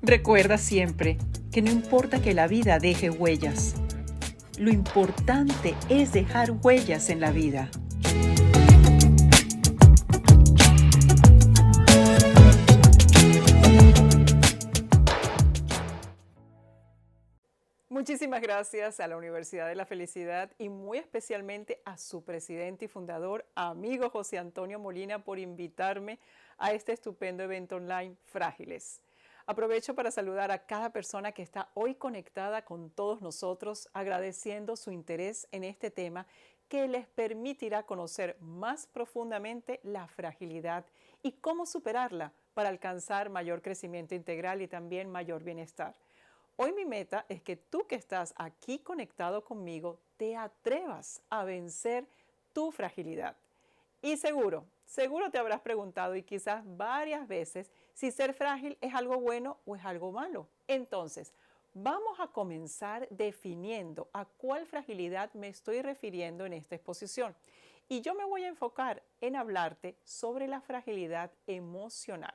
Recuerda siempre que no importa que la vida deje huellas, lo importante es dejar huellas en la vida. Muchísimas gracias a la Universidad de la Felicidad y muy especialmente a su presidente y fundador, amigo José Antonio Molina, por invitarme a este estupendo evento online Frágiles. Aprovecho para saludar a cada persona que está hoy conectada con todos nosotros, agradeciendo su interés en este tema que les permitirá conocer más profundamente la fragilidad y cómo superarla para alcanzar mayor crecimiento integral y también mayor bienestar. Hoy mi meta es que tú que estás aquí conectado conmigo te atrevas a vencer tu fragilidad. Y seguro te habrás preguntado y quizás varias veces si ser frágil es algo bueno o es algo malo. Entonces, vamos a comenzar definiendo a cuál fragilidad me estoy refiriendo en esta exposición. Y yo me voy a enfocar en hablarte sobre la fragilidad emocional.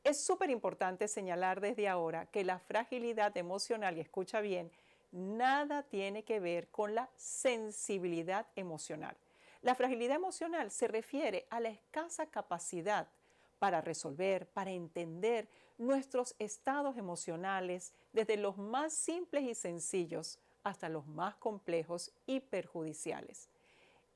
Es súper importante señalar desde ahora que la fragilidad emocional, y escucha bien, nada tiene que ver con la sensibilidad emocional. La fragilidad emocional se refiere a la escasa capacidad para resolver, para entender nuestros estados emocionales, desde los más simples y sencillos hasta los más complejos y perjudiciales.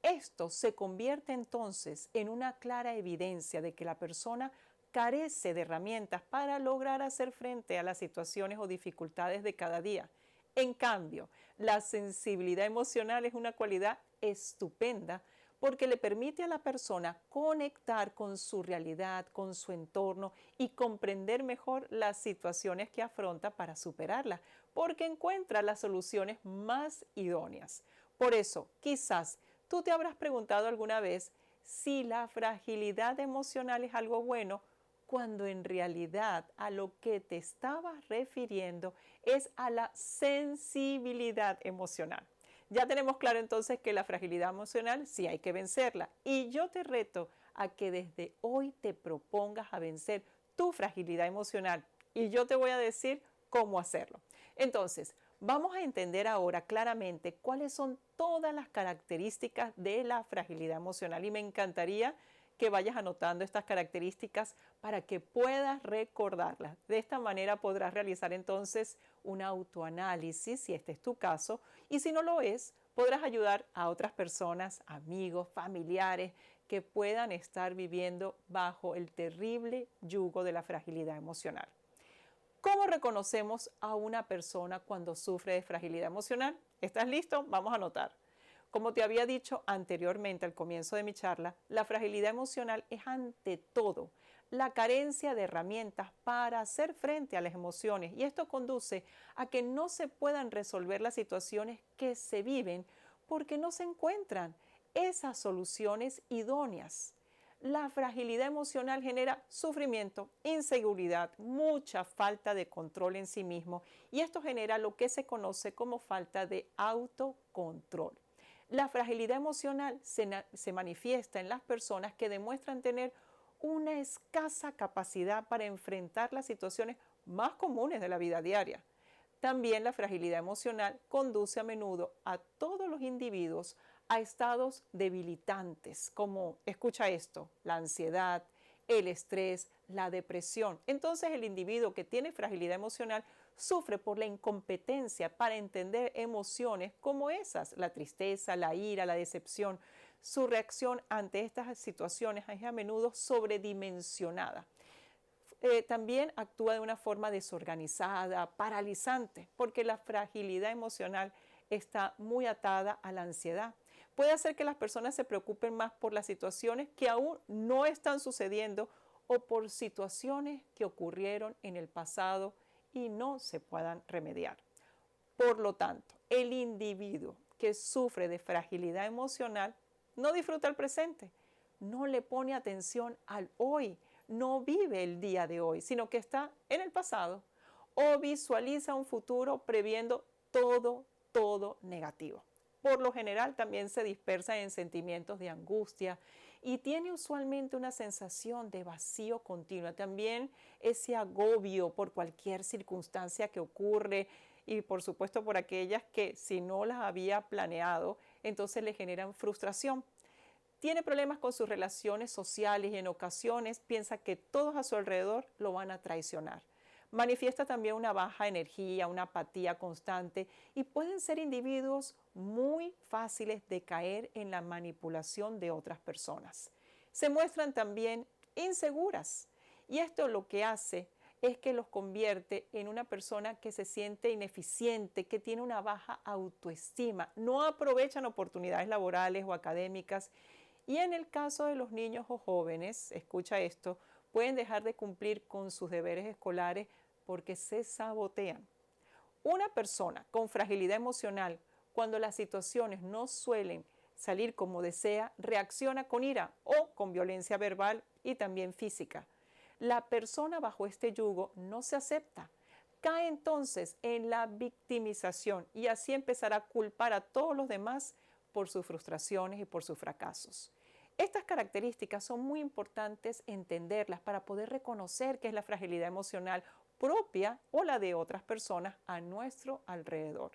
Esto se convierte entonces en una clara evidencia de que la persona carece de herramientas para lograr hacer frente a las situaciones o dificultades de cada día. En cambio, la sensibilidad emocional es una cualidad estupenda porque le permite a la persona conectar con su realidad, con su entorno y comprender mejor las situaciones que afronta para superarlas, porque encuentra las soluciones más idóneas. Por eso, quizás tú te habrás preguntado alguna vez si la fragilidad emocional es algo bueno, cuando en realidad a lo que te estabas refiriendo es a la sensibilidad emocional. Ya tenemos claro entonces que la fragilidad emocional sí hay que vencerla, y yo te reto a que desde hoy te propongas a vencer tu fragilidad emocional y yo te voy a decir cómo hacerlo. Entonces, vamos a entender ahora claramente cuáles son todas las características de la fragilidad emocional y me encantaría que vayas anotando estas características para que puedas recordarlas. De esta manera podrás realizar entonces un autoanálisis, si este es tu caso, y si no lo es, podrás ayudar a otras personas, amigos, familiares, que puedan estar viviendo bajo el terrible yugo de la fragilidad emocional. ¿Cómo reconocemos a una persona cuando sufre de fragilidad emocional? ¿Estás listo? Vamos a anotar. Como te había dicho anteriormente al comienzo de mi charla, la fragilidad emocional es ante todo la carencia de herramientas para hacer frente a las emociones, y esto conduce a que no se puedan resolver las situaciones que se viven porque no se encuentran esas soluciones idóneas. La fragilidad emocional genera sufrimiento, inseguridad, mucha falta de control en sí mismo, y esto genera lo que se conoce como falta de autocontrol. La fragilidad emocional se manifiesta en las personas que demuestran tener una escasa capacidad para enfrentar las situaciones más comunes de la vida diaria. También la fragilidad emocional conduce a menudo a todos los individuos a estados debilitantes, como, escucha esto, la ansiedad, el estrés, la depresión. Entonces el individuo que tiene fragilidad emocional sufre por la incompetencia para entender emociones como esas, la tristeza, la ira, la decepción. Su reacción ante estas situaciones es a menudo sobredimensionada. También actúa de una forma desorganizada, paralizante, porque la fragilidad emocional está muy atada a la ansiedad. Puede hacer que las personas se preocupen más por las situaciones que aún no están sucediendo o por situaciones que ocurrieron en el pasado y no se puedan remediar. Por lo tanto, el individuo que sufre de fragilidad emocional no disfruta el presente, no le pone atención al hoy, no vive el día de hoy, sino que está en el pasado o visualiza un futuro previendo todo negativo. Por lo general también se dispersa en sentimientos de angustia y tiene usualmente una sensación de vacío continuo. También ese agobio por cualquier circunstancia que ocurre y por supuesto por aquellas que si no las había planeado, entonces le generan frustración. Tiene problemas con sus relaciones sociales y en ocasiones piensa que todos a su alrededor lo van a traicionar. Manifiesta también una baja energía, una apatía constante y pueden ser individuos muy fáciles de caer en la manipulación de otras personas. Se muestran también inseguras y esto lo que hace es que los convierte en una persona que se siente ineficiente, que tiene una baja autoestima, no aprovechan oportunidades laborales o académicas y en el caso de los niños o jóvenes, escucha esto, pueden dejar de cumplir con sus deberes escolares porque se sabotean. Una persona con fragilidad emocional, cuando las situaciones no suelen salir como desea, reacciona con ira o con violencia verbal y también física. La persona bajo este yugo no se acepta, cae entonces en la victimización y así empezará a culpar a todos los demás por sus frustraciones y por sus fracasos. Estas características son muy importantes entenderlas para poder reconocer qué es la fragilidad emocional propia o la de otras personas a nuestro alrededor.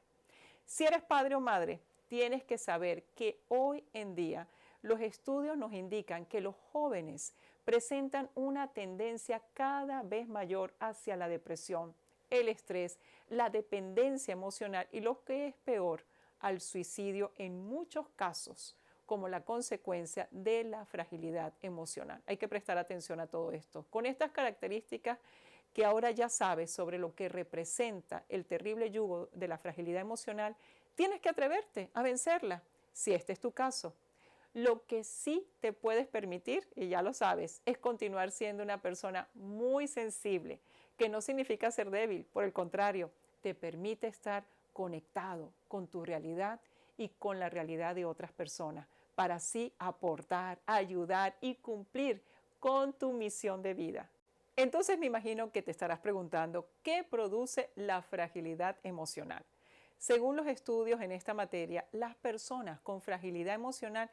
Si eres padre o madre, tienes que saber que hoy en día los estudios nos indican que los jóvenes presentan una tendencia cada vez mayor hacia la depresión, el estrés, la dependencia emocional y lo que es peor, al suicidio en muchos casos como la consecuencia de la fragilidad emocional. Hay que prestar atención a todo esto. Con estas características que ahora ya sabes sobre lo que representa el terrible yugo de la fragilidad emocional, tienes que atreverte a vencerla, si este es tu caso. Lo que sí te puedes permitir, y ya lo sabes, es continuar siendo una persona muy sensible, que no significa ser débil, por el contrario, te permite estar conectado con tu realidad y con la realidad de otras personas, para así aportar, ayudar y cumplir con tu misión de vida. Entonces me imagino que te estarás preguntando, ¿qué produce la fragilidad emocional? Según los estudios en esta materia, las personas con fragilidad emocional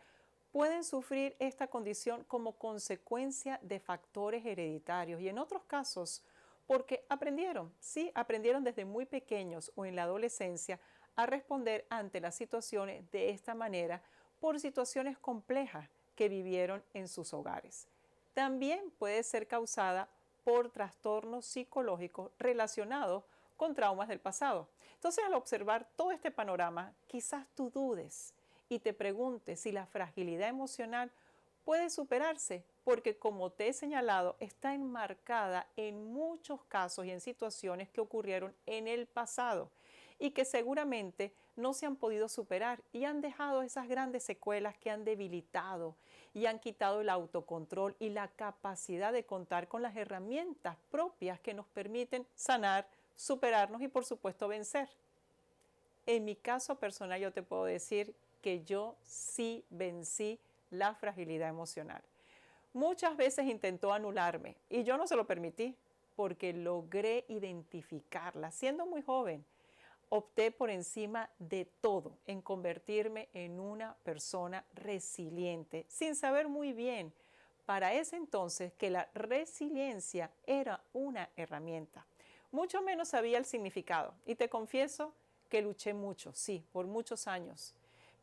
pueden sufrir esta condición como consecuencia de factores hereditarios y en otros casos porque aprendieron desde muy pequeños o en la adolescencia a responder ante las situaciones de esta manera por situaciones complejas que vivieron en sus hogares. También puede ser causada por trastornos psicológicos relacionados con traumas del pasado. Entonces, al observar todo este panorama, quizás tú dudes y te preguntes si la fragilidad emocional puede superarse, porque como te he señalado, está enmarcada en muchos casos y en situaciones que ocurrieron en el pasado y que seguramente no se han podido superar y han dejado esas grandes secuelas que han debilitado y han quitado el autocontrol y la capacidad de contar con las herramientas propias que nos permiten sanar, superarnos y por supuesto vencer. En mi caso personal yo te puedo decir que yo sí vencí la fragilidad emocional. Muchas veces intentó anularme y yo no se lo permití porque logré identificarla siendo muy joven. Opté por encima de todo en convertirme en una persona resiliente, sin saber muy bien para ese entonces que la resiliencia era una herramienta. Mucho menos sabía el significado y te confieso que luché mucho, sí, por muchos años.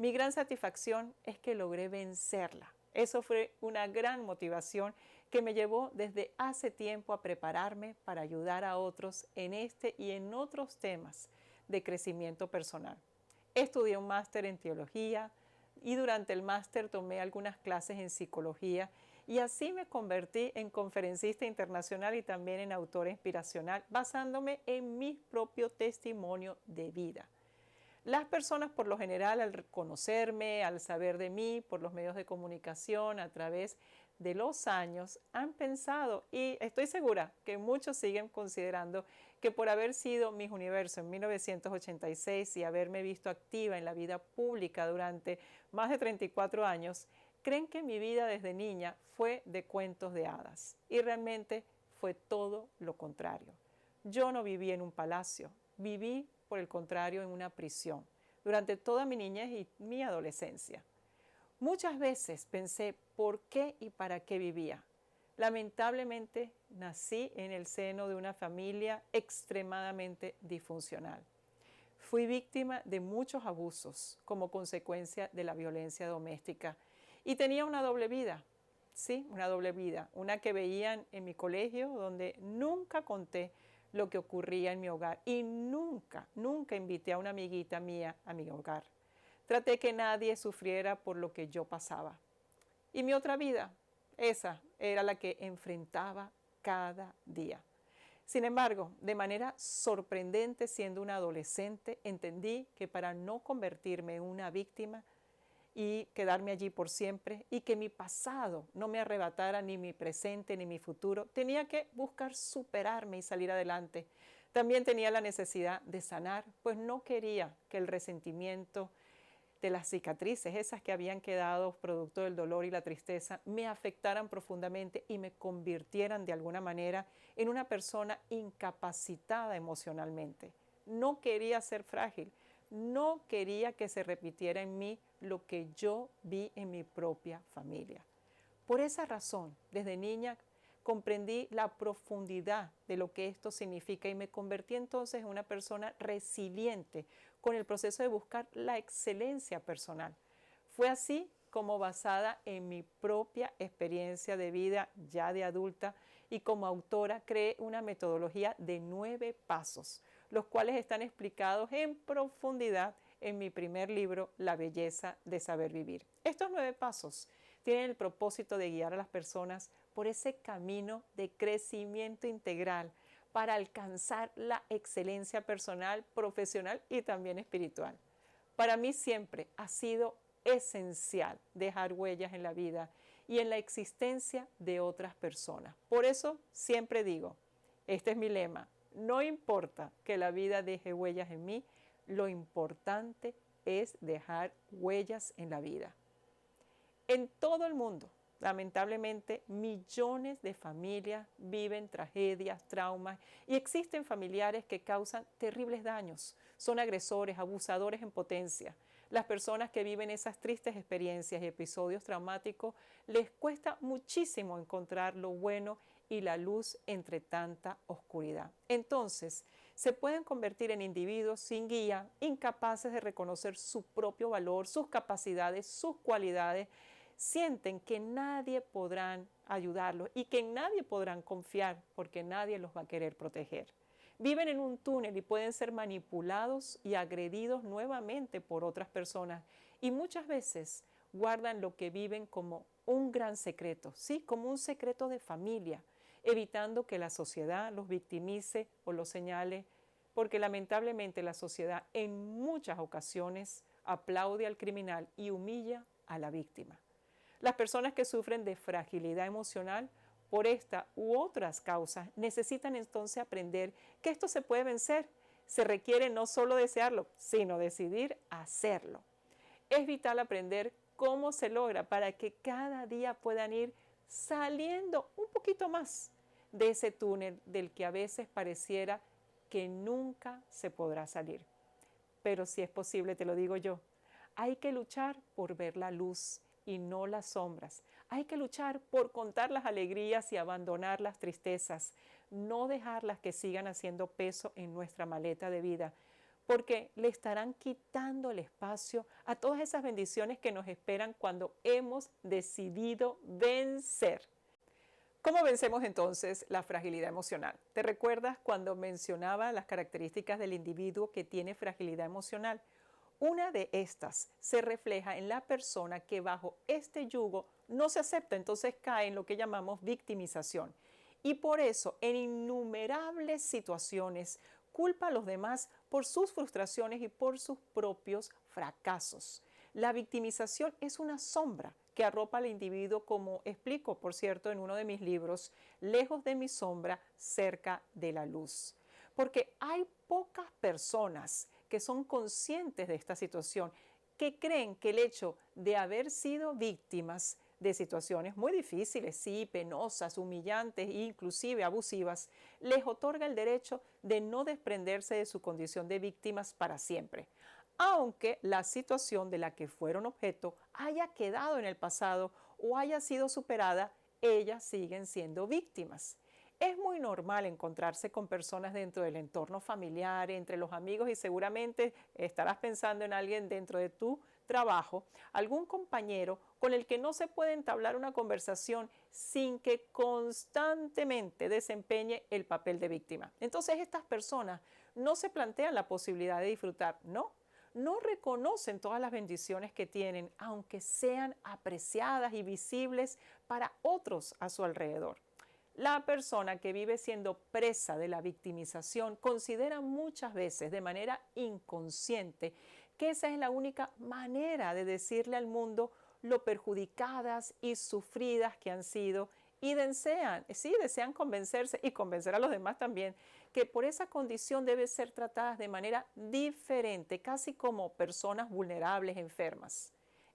Mi gran satisfacción es que logré vencerla. Eso fue una gran motivación que me llevó desde hace tiempo a prepararme para ayudar a otros en este y en otros temas de crecimiento personal. Estudié un máster en teología y durante el máster tomé algunas clases en psicología y así me convertí en conferencista internacional y también en autora inspiracional basándome en mi propio testimonio de vida. Las personas por lo general al conocerme, al saber de mí por los medios de comunicación, a través de los años han pensado, y estoy segura que muchos siguen considerando, que por haber sido Miss Universo en 1986 y haberme visto activa en la vida pública durante más de 34 años, creen que mi vida desde niña fue de cuentos de hadas. Y realmente fue todo lo contrario. Yo no viví en un palacio, viví, por el contrario, en una prisión durante toda mi niñez y mi adolescencia. Muchas veces pensé por qué y para qué vivía. Lamentablemente nací en el seno de una familia extremadamente disfuncional. Fui víctima de muchos abusos como consecuencia de la violencia doméstica y tenía una doble vida. Sí, una doble vida. Una que veían en mi colegio, donde nunca conté lo que ocurría en mi hogar y nunca invité a una amiguita mía a mi hogar. Traté que nadie sufriera por lo que yo pasaba. Y mi otra vida, esa era la que enfrentaba cada día. Sin embargo, de manera sorprendente, siendo una adolescente, entendí que para no convertirme en una víctima y quedarme allí por siempre, y que mi pasado no me arrebatara ni mi presente ni mi futuro, tenía que buscar superarme y salir adelante. También tenía la necesidad de sanar, pues no quería que el resentimiento de las cicatrices, esas que habían quedado producto del dolor y la tristeza, me afectaran profundamente y me convirtieran de alguna manera en una persona incapacitada emocionalmente. No quería ser frágil, no quería que se repitiera en mí lo que yo vi en mi propia familia. Por esa razón, desde niña comprendí la profundidad de lo que esto significa y me convertí entonces en una persona resiliente con el proceso de buscar la excelencia personal. Fue así como, basada en mi propia experiencia de vida ya de adulta y como autora, creé una metodología de 9 pasos, los cuales están explicados en profundidad en mi primer libro, La belleza de saber vivir. Estos 9 pasos tienen el propósito de guiar a las personas por ese camino de crecimiento integral para alcanzar la excelencia personal, profesional y también espiritual. Para mí siempre ha sido esencial dejar huellas en la vida y en la existencia de otras personas. Por eso siempre digo, este es mi lema, no importa que la vida deje huellas en mí, lo importante es dejar huellas en la vida. En todo el mundo, lamentablemente, millones de familias viven tragedias, traumas y existen familiares que causan terribles daños. Son agresores, abusadores en potencia. Las personas que viven esas tristes experiencias y episodios traumáticos les cuesta muchísimo encontrar lo bueno y la luz entre tanta oscuridad. Entonces, se pueden convertir en individuos sin guía, incapaces de reconocer su propio valor, sus capacidades, sus cualidades. Sienten que nadie podrán ayudarlos y que en nadie podrán confiar porque nadie los va a querer proteger. Viven en un túnel y pueden ser manipulados y agredidos nuevamente por otras personas y muchas veces guardan lo que viven como un gran secreto, sí, como un secreto de familia, evitando que la sociedad los victimice o los señale, porque lamentablemente la sociedad en muchas ocasiones aplaude al criminal y humilla a la víctima. Las personas que sufren de fragilidad emocional por esta u otras causas necesitan entonces aprender que esto se puede vencer. Se requiere no solo desearlo, sino decidir hacerlo. Es vital aprender cómo se logra para que cada día puedan ir saliendo un poquito más de ese túnel del que a veces pareciera que nunca se podrá salir. Pero si es posible, te lo digo yo, hay que luchar por ver la luz y no las sombras. Hay que luchar por contar las alegrías y abandonar las tristezas, no dejarlas que sigan haciendo peso en nuestra maleta de vida, porque le estarán quitando el espacio a todas esas bendiciones que nos esperan cuando hemos decidido vencer. ¿Cómo vencemos entonces la fragilidad emocional? ¿Te recuerdas cuando mencionaba las características del individuo que tiene fragilidad emocional? Una de estas se refleja en la persona que bajo este yugo no se acepta, entonces cae en lo que llamamos victimización. Y por eso, en innumerables situaciones, culpa a los demás por sus frustraciones y por sus propios fracasos. La victimización es una sombra que arropa al individuo, como explico, por cierto, en uno de mis libros, Lejos de mi sombra, cerca de la luz. Porque hay pocas personas que son conscientes de esta situación, que creen que el hecho de haber sido víctimas de situaciones muy difíciles, sí, penosas, humillantes e inclusive abusivas, les otorga el derecho de no desprenderse de su condición de víctimas para siempre, aunque la situación de la que fueron objeto haya quedado en el pasado o haya sido superada, ellas siguen siendo víctimas. Es muy normal encontrarse con personas dentro del entorno familiar, entre los amigos, y seguramente estarás pensando en alguien dentro de tu trabajo, algún compañero con el que no se puede entablar una conversación sin que constantemente desempeñe el papel de víctima. Entonces estas personas no se plantean la posibilidad de disfrutar, no reconocen todas las bendiciones que tienen, aunque sean apreciadas y visibles para otros a su alrededor. La persona que vive siendo presa de la victimización considera muchas veces de manera inconsciente que esa es la única manera de decirle al mundo lo perjudicadas y sufridas que han sido, y desean convencerse y convencer a los demás también que por esa condición deben ser tratadas de manera diferente, casi como personas vulnerables, enfermas.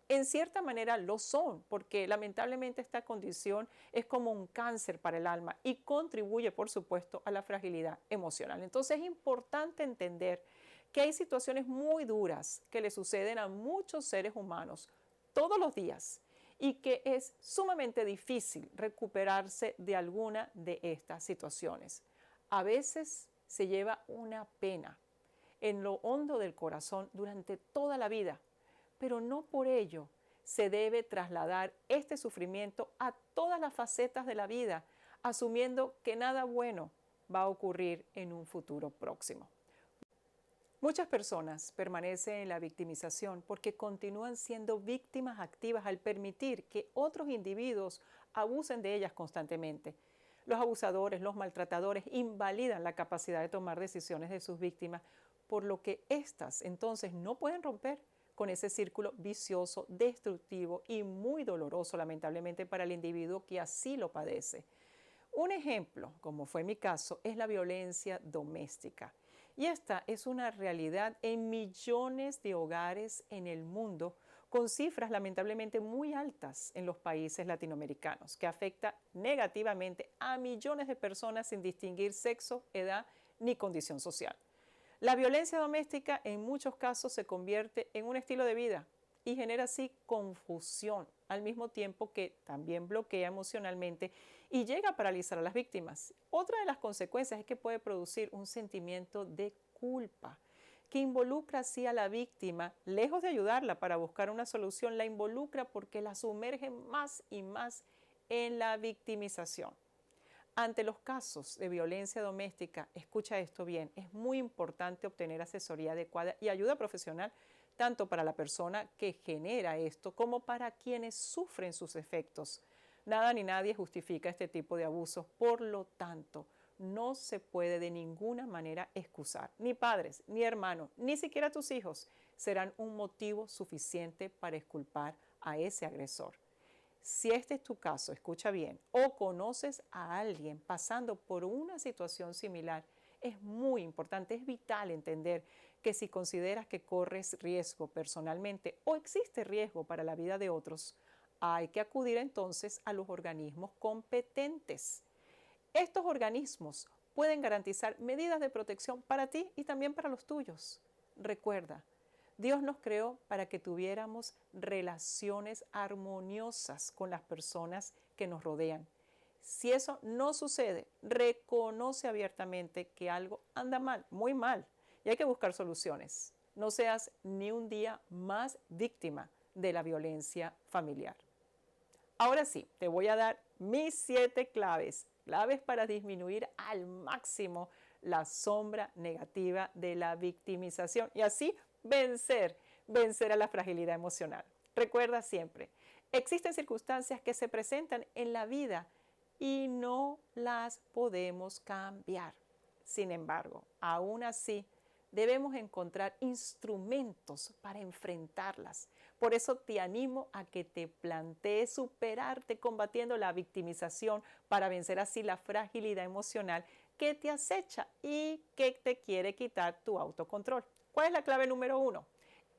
En cierta manera lo son, porque lamentablemente esta condición es como un cáncer para el alma y contribuye, por supuesto, a la fragilidad emocional. Entonces es importante entender que hay situaciones muy duras que le suceden a muchos seres humanos todos los días y que es sumamente difícil recuperarse de alguna de estas situaciones. A veces se lleva una pena en lo hondo del corazón durante toda la vida, pero no por ello se debe trasladar este sufrimiento a todas las facetas de la vida, asumiendo que nada bueno va a ocurrir en un futuro próximo. Muchas personas permanecen en la victimización porque continúan siendo víctimas activas al permitir que otros individuos abusen de ellas constantemente. Los abusadores, los maltratadores invalidan la capacidad de tomar decisiones de sus víctimas, por lo que éstas entonces no pueden romper con ese círculo vicioso, destructivo y muy doloroso, lamentablemente, para el individuo que así lo padece. Un ejemplo, como fue mi caso, es la violencia doméstica. Y esta es una realidad en millones de hogares en el mundo, con cifras lamentablemente muy altas en los países latinoamericanos, que afecta negativamente a millones de personas sin distinguir sexo, edad ni condición social. La violencia doméstica en muchos casos se convierte en un estilo de vida y genera así confusión, al mismo tiempo que también bloquea emocionalmente y llega a paralizar a las víctimas. Otra de las consecuencias es que puede producir un sentimiento de culpa que involucra así a la víctima, lejos de ayudarla para buscar una solución, la involucra porque la sumerge más y más en la victimización. Ante los casos de violencia doméstica, escucha esto bien, es muy importante obtener asesoría adecuada y ayuda profesional, tanto para la persona que genera esto como para quienes sufren sus efectos. Nada ni nadie justifica este tipo de abusos, por lo tanto, no se puede de ninguna manera excusar. Ni padres, ni hermanos, ni siquiera tus hijos serán un motivo suficiente para exculpar a ese agresor. Si este es tu caso, escucha bien, o conoces a alguien pasando por una situación similar, es muy importante, es vital entender que si consideras que corres riesgo personalmente o existe riesgo para la vida de otros, hay que acudir entonces a los organismos competentes. Estos organismos pueden garantizar medidas de protección para ti y también para los tuyos. Recuerda, Dios nos creó para que tuviéramos relaciones armoniosas con las personas que nos rodean. Si eso no sucede, reconoce abiertamente que algo anda mal, muy mal, y hay que buscar soluciones. No seas ni un día más víctima de la violencia familiar. Ahora sí, te voy a dar mis 7 claves para disminuir al máximo la sombra negativa de la victimización y así vencer a la fragilidad emocional. Recuerda siempre, existen circunstancias que se presentan en la vida y no las podemos cambiar. Sin embargo, aún así, debemos encontrar instrumentos para enfrentarlas. Por eso te animo a que te plantees superarte combatiendo la victimización para vencer así la fragilidad emocional que te acecha y que te quiere quitar tu autocontrol. ¿Cuál es la clave número 1?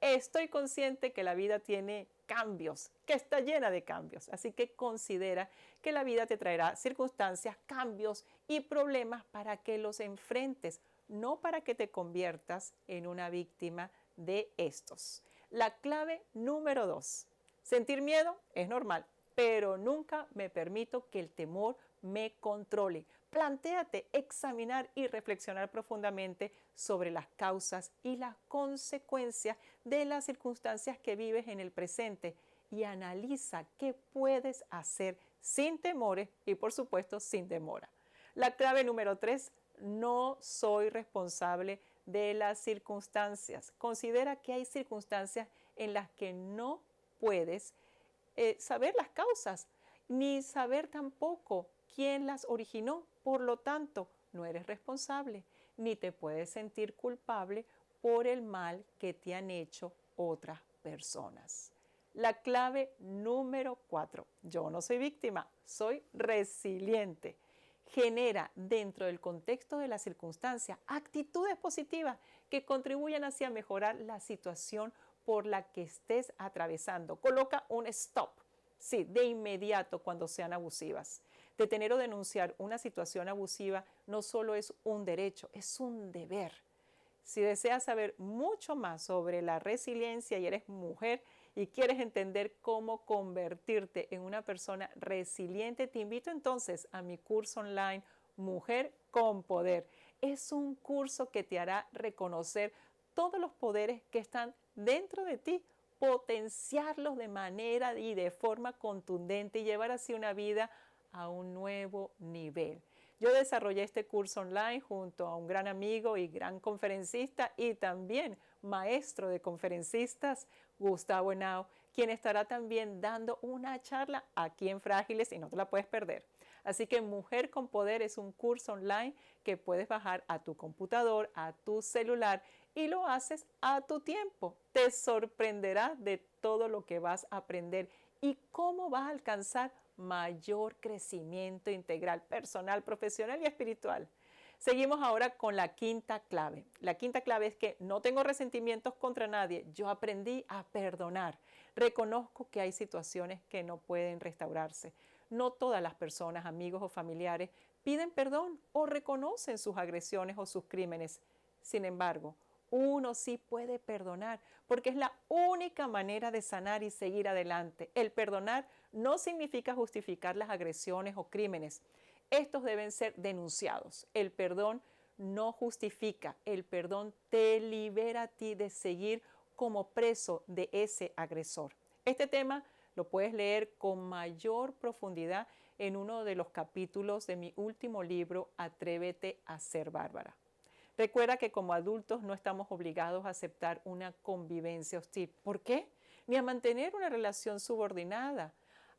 Estoy consciente que la vida tiene cambios, que está llena de cambios. Así que considera que la vida te traerá circunstancias, cambios y problemas para que los enfrentes, no para que te conviertas en una víctima de estos. La clave número 2. Sentir miedo es normal, pero nunca me permito que el temor me controle. Plantéate examinar y reflexionar profundamente sobre las causas y las consecuencias de las circunstancias que vives en el presente y analiza qué puedes hacer sin temores y por supuesto sin demora. La clave número 3, no soy responsable de las circunstancias. Considera que hay circunstancias en las que no puedes saber las causas, ni saber tampoco quién las originó. Por lo tanto, no eres responsable, ni te puedes sentir culpable por el mal que te han hecho otras personas. La clave número 4. Yo no soy víctima, soy resiliente. Genera dentro del contexto de la circunstancia actitudes positivas que contribuyan hacia mejorar la situación por la que estés atravesando. Coloca un stop, sí, de inmediato cuando sean abusivas. Detener o denunciar una situación abusiva no solo es un derecho, es un deber. Si deseas saber mucho más sobre la resiliencia y eres mujer y quieres entender cómo convertirte en una persona resiliente, te invito entonces a mi curso online Mujer con Poder. Es un curso que te hará reconocer todos los poderes que están dentro de ti, potenciarlos de manera y de forma contundente y llevar así una vida a un nuevo nivel. Yo desarrollé este curso online junto a un gran amigo y gran conferencista y también maestro de conferencistas, Gustavo Henao, quien estará también dando una charla aquí en Frágiles y no te la puedes perder. Así que Mujer con Poder es un curso online que puedes bajar a tu computador, a tu celular y lo haces a tu tiempo. Te sorprenderá de todo lo que vas a aprender y cómo vas a alcanzar mayor crecimiento integral, personal, profesional y espiritual. Seguimos ahora con la quinta clave. La quinta clave es que no tengo resentimientos contra nadie. Yo aprendí a perdonar. Reconozco que hay situaciones que no pueden restaurarse. No todas las personas, amigos o familiares piden perdón o reconocen sus agresiones o sus crímenes. Sin embargo, uno sí puede perdonar porque es la única manera de sanar y seguir adelante. El perdonar no significa justificar las agresiones o crímenes. Estos deben ser denunciados. El perdón no justifica, el perdón te libera a ti de seguir como preso de ese agresor. Este tema lo puedes leer con mayor profundidad en uno de los capítulos de mi último libro, Atrévete a ser Bárbara. Recuerda que como adultos no estamos obligados a aceptar una convivencia hostil. ¿Por qué? Ni a mantener una relación subordinada,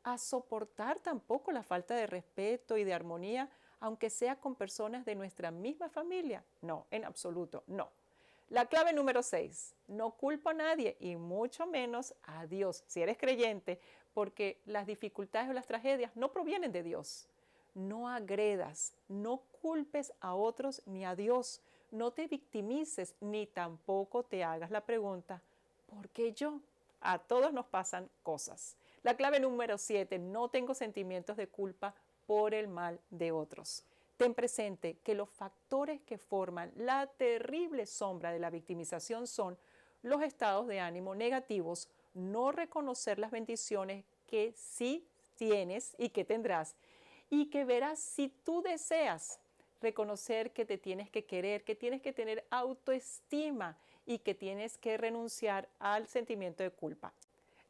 a soportar tampoco la falta de respeto y de armonía, aunque sea con personas de nuestra misma familia. No, en absoluto, no. La clave número 6, no culpo a nadie y mucho menos a Dios, si eres creyente, porque las dificultades o las tragedias no provienen de Dios. No agredas, no culpes a otros ni a Dios. No te victimices ni tampoco te hagas la pregunta, ¿por qué yo? A todos nos pasan cosas. La clave número 7, no tengo sentimientos de culpa por el mal de otros. Ten presente que los factores que forman la terrible sombra de la victimización son los estados de ánimo negativos, no reconocer las bendiciones que sí tienes y que tendrás, y que verás si tú deseas reconocer que te tienes que querer, que tienes que tener autoestima y que tienes que renunciar al sentimiento de culpa.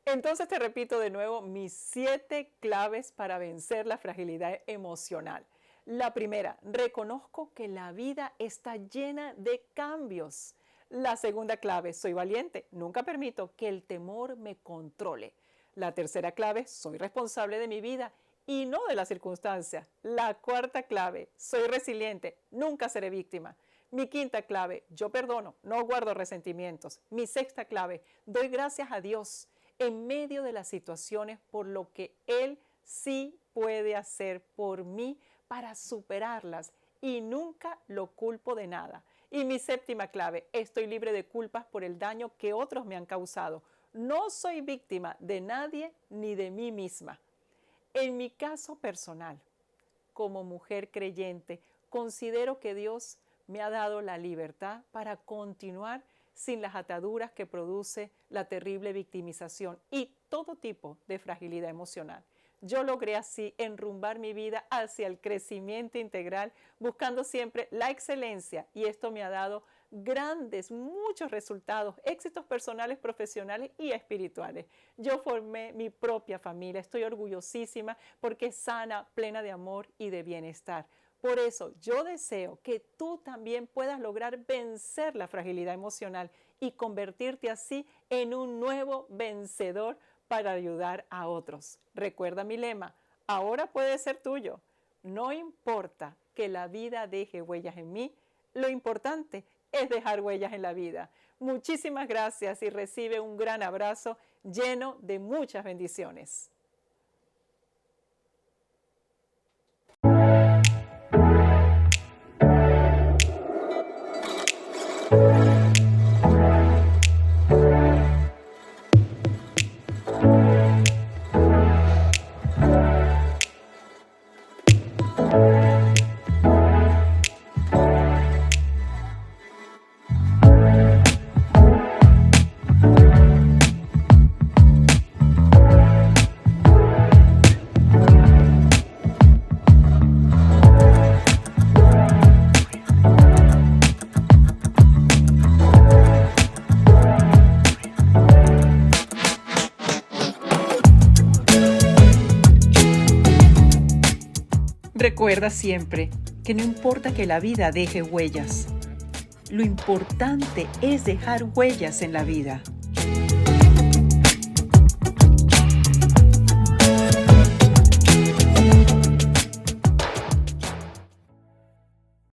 Entonces te repito de nuevo mis 7 claves para vencer la fragilidad emocional. La primera, reconozco que la vida está llena de cambios. La segunda clave, soy valiente, nunca permito que el temor me controle. La tercera clave, soy responsable de mi vida y no de las circunstancias. La cuarta clave, soy resiliente, nunca seré víctima. Mi quinta clave, yo perdono, no guardo resentimientos. Mi sexta clave, doy gracias a Dios en medio de las situaciones por lo que Él sí puede hacer por mí para superarlas y nunca lo culpo de nada. Y mi séptima clave, estoy libre de culpas por el daño que otros me han causado. No soy víctima de nadie ni de mí misma. En mi caso personal, como mujer creyente, considero que Dios me ha dado la libertad para continuar sin las ataduras que produce la terrible victimización y todo tipo de fragilidad emocional. Yo logré así enrumbar mi vida hacia el crecimiento integral, buscando siempre la excelencia, y esto me ha dado muchos resultados, éxitos personales, profesionales y espirituales. Yo formé mi propia familia, estoy orgullosísima porque es sana, plena de amor y de bienestar. Por eso yo deseo que tú también puedas lograr vencer la fragilidad emocional y convertirte así en un nuevo vencedor para ayudar a otros. Recuerda mi lema, ahora puede ser tuyo. No importa que la vida deje huellas en mí, lo importante es dejar huellas en la vida. Muchísimas gracias y recibe un gran abrazo lleno de muchas bendiciones. Recuerda siempre que no importa que la vida deje huellas, lo importante es dejar huellas en la vida.